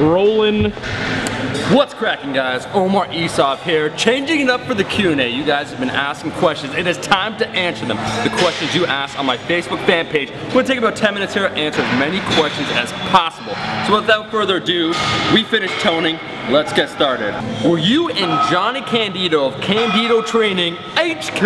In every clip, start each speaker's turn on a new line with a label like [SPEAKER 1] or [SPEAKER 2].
[SPEAKER 1] rolling.
[SPEAKER 2] What's cracking, guys? Omar Isov here, changing it up for the Q&A. You guys have been asking questions. It is time to answer them. The questions you asked on my Facebook fan page. We're going to take about 10 minutes here to answer as many questions as possible. So without further ado, we finished toning. Let's get started. Were you and Johnny Candido of Candido Training HQ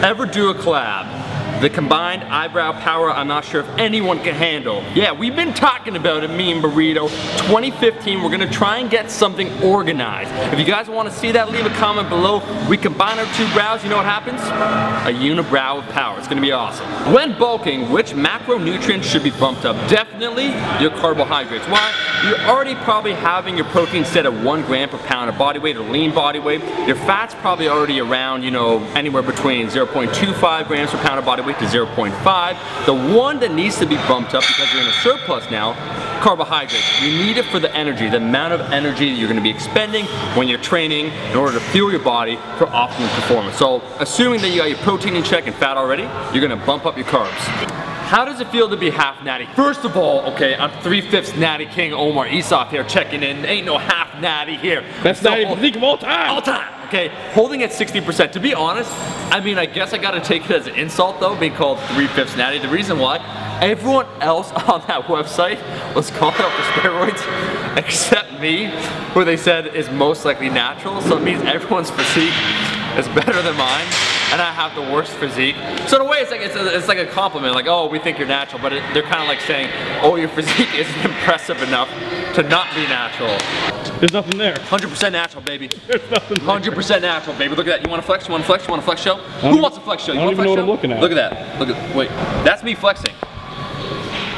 [SPEAKER 2] ever do a collab? The combined eyebrow power, I'm not sure if anyone can handle. Yeah, we've been talking about it, me and Burrito. 2015, we're gonna try and get something organized. If you guys wanna see that, leave a comment below. We combine our two brows, you know what happens? A unibrow of power, it's gonna be awesome. When bulking, which macronutrients should be bumped up? Definitely your carbohydrates. Why? You're already probably having your protein set at 1 gram per pound of body weight or lean body weight. Your fat's probably already around, you know, anywhere between 0.25 grams per pound of body weight to 0.5. The one that needs to be bumped up because you're in a surplus now, carbohydrates. You need it for the energy, the amount of energy that you're going to be expending when you're training in order to fuel your body for optimum performance. So assuming that you got your protein in check and fat already, you're going to bump up your carbs. How does it feel to be half natty? First of all, okay, I'm 3/5 natty king Omar Isov here checking in. Ain't no half natty here.
[SPEAKER 1] Best natty physique of all time.
[SPEAKER 2] All time. Okay, holding at 60%. To be honest, I mean, I guess I gotta take it as an insult though, being called 3/5 natty. The reason why, everyone else on that website was called out for steroids except me, who they said is most likely natural. So it means everyone's physique is better than mine, and I have the worst physique. So in a way, it's like a compliment, like, oh, we think you're natural, but they're kind of like saying, oh, your physique isn't impressive enough to not be natural.
[SPEAKER 1] There's nothing there.
[SPEAKER 2] 100% natural, baby.
[SPEAKER 1] There's nothing there.
[SPEAKER 2] 100% natural, baby. Look at that. You want to flex? You want to flex? You want to flex show? Who wants to flex show? You
[SPEAKER 1] I don't even know what I'm looking at.
[SPEAKER 2] Look at that. Look at. Wait. That's me flexing.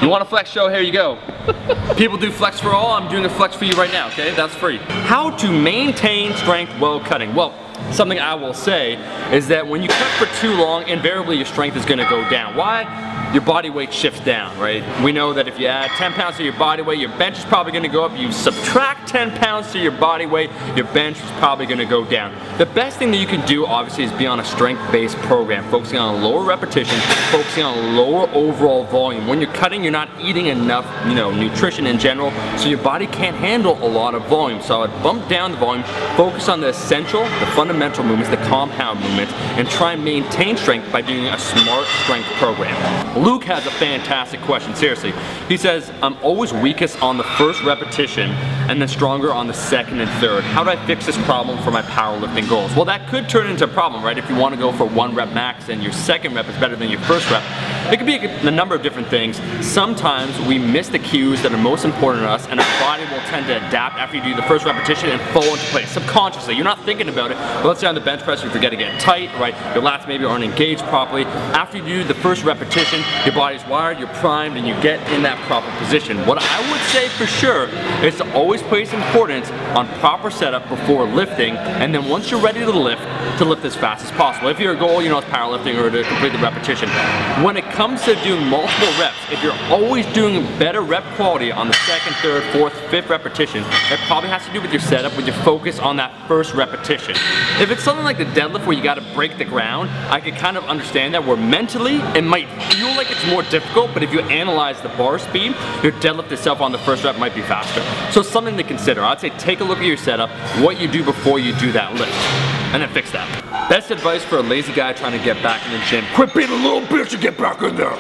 [SPEAKER 2] You want a flex show? Here you go. People do flex for all. I'm doing a flex for you right now. Okay, that's free. How to maintain strength while cutting? Well, something I will say is that when you cut for too long, invariably your strength is going to go down. Why? Your body weight shifts down, right? We know that if you add 10 pounds to your body weight, your bench is probably going to go up. You subtract 10 pounds to your body weight, your bench is probably going to go down. The best thing that you can do, obviously, is be on a strength-based program, focusing on lower repetition, focusing on lower overall volume. When you're cutting, you're not eating enough, you know, nutrition in general, so your body can't handle a lot of volume. So I'd bump down the volume, focus on the essential, the fundamental movements, the compound movements, and try and maintain strength by doing a smart strength program. Luke has a fantastic question, seriously. He says, I'm always weakest on the first repetition and then stronger on the second and third. How do I fix this problem for my powerlifting goals? Well, that could turn into a problem, right? If you want to go for 1 rep max and your second rep is better than your first rep. It could be a number of different things. Sometimes we miss the cues that are most important to us, and our body will tend to adapt after you do the first repetition and fall into place subconsciously. You're not thinking about it, but let's say on the bench press you forget to get tight, right? Your lats maybe aren't engaged properly. After you do the first repetition, your body's wired, you're primed, and you get in that proper position. What I would say for sure is to always place importance on proper setup before lifting, and then once you're ready to lift as fast as possible. If your goal, you know, is powerlifting or to complete the repetition. When it comes to doing multiple reps, if you're always doing better rep quality on the second, third, fourth, fifth repetition, it probably has to do with your setup, with your focus on that first repetition. If it's something like the deadlift where you got to break the ground, I could kind of understand that, where mentally it might feel like it's more difficult, but if you analyze the bar speed, your deadlift itself on the first rep might be faster. So it's something to consider. I'd say take a look at your setup, what you do before you do that lift, and then fix that. Best advice for a lazy guy trying to get back in the gym: quit being a little bitch and get back in there.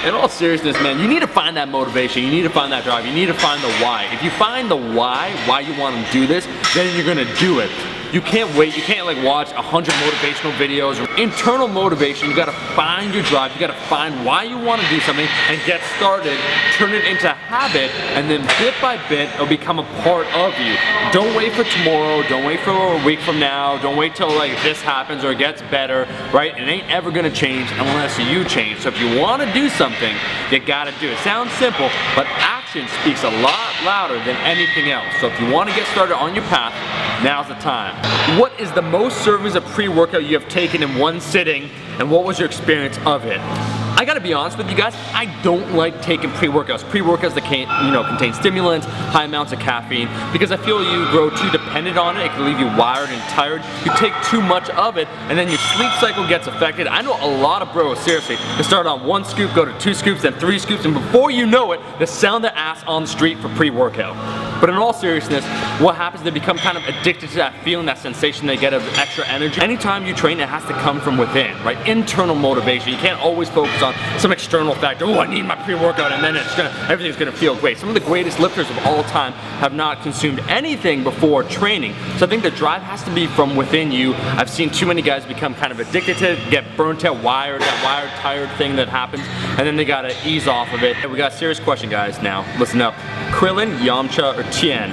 [SPEAKER 2] In all seriousness, man, you need to find that motivation, you need to find that drive, you need to find the why. If you find the why you want to do this, then you're gonna do it. You can't wait, you can't like watch 100 motivational videos. Internal motivation, you gotta find your drive, you gotta find why you wanna do something and get started, turn it into a habit, and then bit by bit, it'll become a part of you. Don't wait for tomorrow, don't wait for a week from now, don't wait till like this happens or it gets better, right? It ain't ever gonna change unless you change. So if you wanna do something, you gotta do it. Sounds simple, but action speaks a lot louder than anything else. So if you wanna get started on your path, now's the time. What is the most servings of pre-workout you have taken in one sitting, and what was your experience of it? I gotta be honest with you guys, I don't like taking pre-workouts. Pre-workouts that contain stimulants, high amounts of caffeine, because I feel you grow too dependent on it. It can leave you wired and tired. You take too much of it, and then your sleep cycle gets affected. I know a lot of bros, seriously, they start on 1 scoop, go to 2 scoops, then 3 scoops, and before you know it, they sound their ass on the street for pre-workout. But in all seriousness, what happens is they become kind of addicted to that feeling, that sensation they get of extra energy. Anytime you train, it has to come from within, right? Internal motivation. You can't always focus on some external factor. Oh, I need my pre-workout, and then everything's gonna feel great. Some of the greatest lifters of all time have not consumed anything before training. So I think the drive has to be from within you. I've seen too many guys become kind of addicted to it, get burnt out, that wired, tired thing that happens, and then they gotta ease off of it. And we got a serious question, guys, now. Listen up. Krillin, Yamcha, or Tien?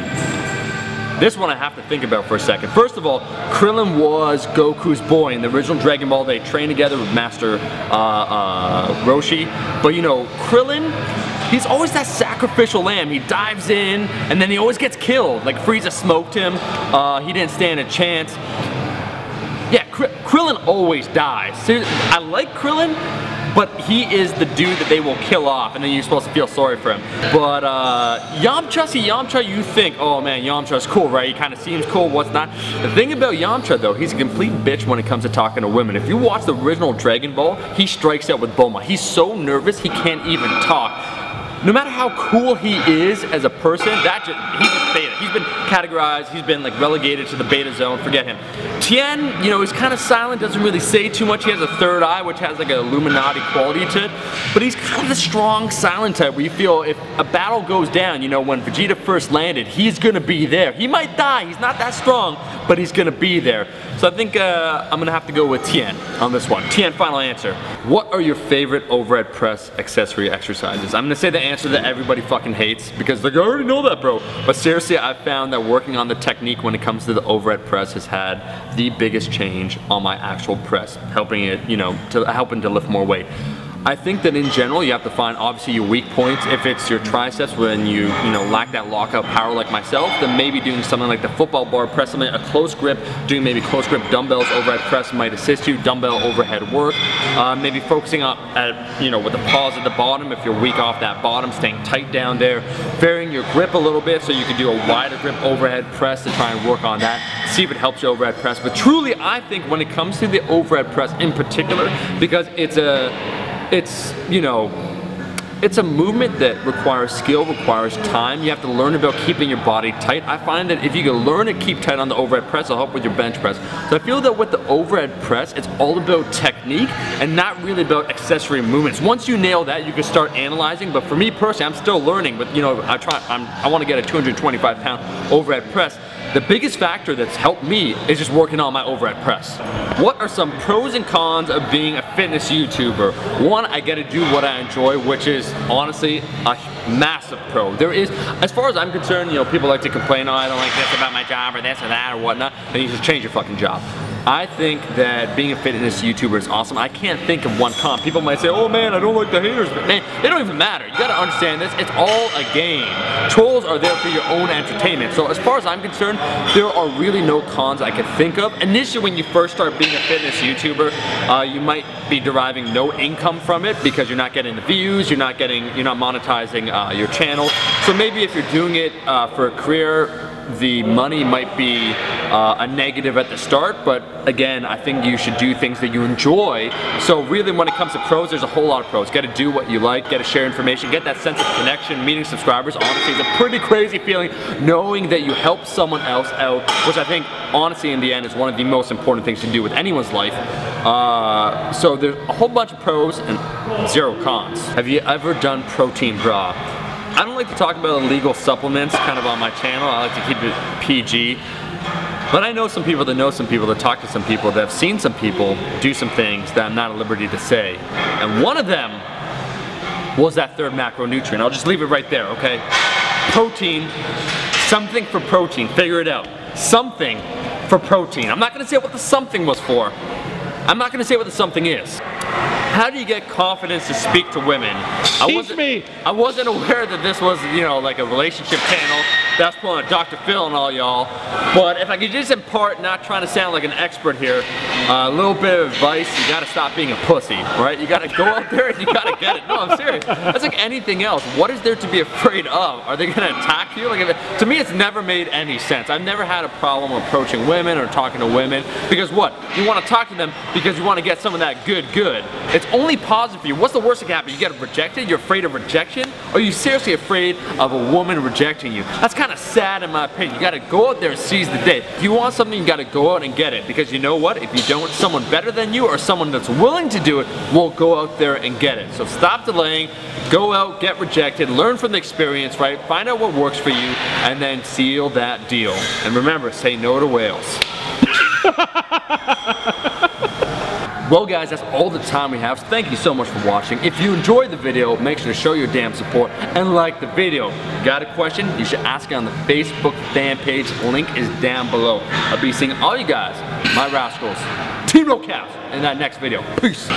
[SPEAKER 2] This one I have to think about for a second. First of all, Krillin was Goku's boy in the original Dragon Ball. They trained together with Master Roshi. But you know, Krillin, he's always that sacrificial lamb. He dives in, and then he always gets killed. Like Frieza smoked him. He didn't stand a chance. Yeah, Krillin always dies. Seriously, I like Krillin, but he is the dude that they will kill off, and then you're supposed to feel sorry for him. But Yamcha, you think, oh man, Yamcha's cool, right? He kind of seems cool, what's not. The thing about Yamcha though, he's a complete bitch when it comes to talking to women. If you watch the original Dragon Ball, he strikes out with Bulma. He's so nervous, he can't even talk. No matter how cool he is as a person, he's just beta. He's been categorized, he's been like relegated to the beta zone, forget him. Tien, you know, he's kind of silent, doesn't really say too much. He has a third eye, which has like an Illuminati quality to it. But he's kind of the strong, silent type where you feel if a battle goes down, you know, when Vegeta first landed, he's gonna be there. He might die, he's not that strong, but he's gonna be there. So I think I'm gonna have to go with Tien on this one. Tien, final answer. What are your favorite overhead press accessory exercises? I'm gonna say the answer that everybody fucking hates because like, I already know that, bro. But seriously, I've found that working on the technique when it comes to the overhead press has had the biggest change on my actual press, helping it, you know, helping to lift more weight. I think that in general, you have to find obviously your weak points. If it's your triceps when you lack that lockout power like myself, then maybe doing something like the football bar press, something a close grip, doing maybe close grip dumbbells overhead press might assist you. Dumbbell overhead work, maybe focusing on with the pause at the bottom. If you're weak off that bottom, staying tight down there, varying your grip a little bit so you can do a wider grip overhead press to try and work on that. See if it helps you overhead press. But truly, I think when it comes to the overhead press in particular, because it's a movement that requires skill, requires time. You have to learn about keeping your body tight. I find that if you can learn to keep tight on the overhead press, it'll help with your bench press. So I feel that with the overhead press, it's all about technique and not really about accessory movements. Once you nail that, you can start analyzing. But for me personally, I'm still learning. But I want to get a 225-pound overhead press. The biggest factor that's helped me is just working on my overhead press. What are some pros and cons of being a fitness YouTuber? One, I get to do what I enjoy, which is honestly a massive pro. There is, as far as I'm concerned, people like to complain, oh, I don't like this about my job or this or that or whatnot, then you just change your fucking job. I think that being a fitness YouTuber is awesome. I can't think of one con. People might say, oh man, I don't like the haters, but man, they don't even matter. You gotta understand this, it's all a game. Trolls are there for your own entertainment. So as far as I'm concerned, there are really no cons I could think of. Initially, when you first start being a fitness YouTuber, you might be deriving no income from it because you're not getting the views, you're not monetizing your channel. So maybe if you're doing it for a career, the money might be a negative at the start, but again, I think you should do things that you enjoy. So really, when it comes to pros, there's a whole lot of pros. Got to do what you like, got to share information, get that sense of connection, meeting subscribers. Honestly, it's a pretty crazy feeling knowing that you help someone else out, which I think, honestly, in the end, is one of the most important things to do with anyone's life. So there's a whole bunch of pros and zero cons. Have you ever done protein bra? I don't like to talk about illegal supplements kind of on my channel. I like to keep it PG. But I know some people that talk to some people, that have seen some people do some things that I'm not at liberty to say. And one of them was that third macronutrient. I'll just leave it right there, okay? Protein, something for protein, figure it out. Something for protein. I'm not gonna say what the something was for. I'm not gonna say what the something is. How do you get confidence to speak to women? I wasn't aware that this was, like a relationship channel. That's pulling a Dr. Phil and all y'all. But if I could just impart, not trying to sound like an expert here, a little bit of advice: you gotta stop being a pussy, right? You gotta go out there and you gotta get it. No, I'm serious. That's like anything else. What is there to be afraid of? Are they gonna attack you? To me, it's never made any sense. I've never had a problem approaching women or talking to women because what? You want to talk to them because you want to get some of that good. It's only positive for you. What's the worst that can happen? You get rejected? You're afraid of rejection? Or are you seriously afraid of a woman rejecting you? That's kind kind of sad in my opinion. You gotta go out there and seize the day. If you want something, you gotta go out and get it. Because you know what? If you don't, someone better than you or someone that's willing to do it will go out there and get it. So stop delaying, go out, get rejected, learn from the experience, right? Find out what works for you, and then seal that deal. And remember, say no to whales. Well guys, that's all the time we have, so thank you so much for watching. If you enjoyed the video, make sure to show your damn support and like the video. Got a question? You should ask it on the Facebook fan page. Link is down below. I'll be seeing all you guys, my rascals, Team No Caps, in that next video. Peace.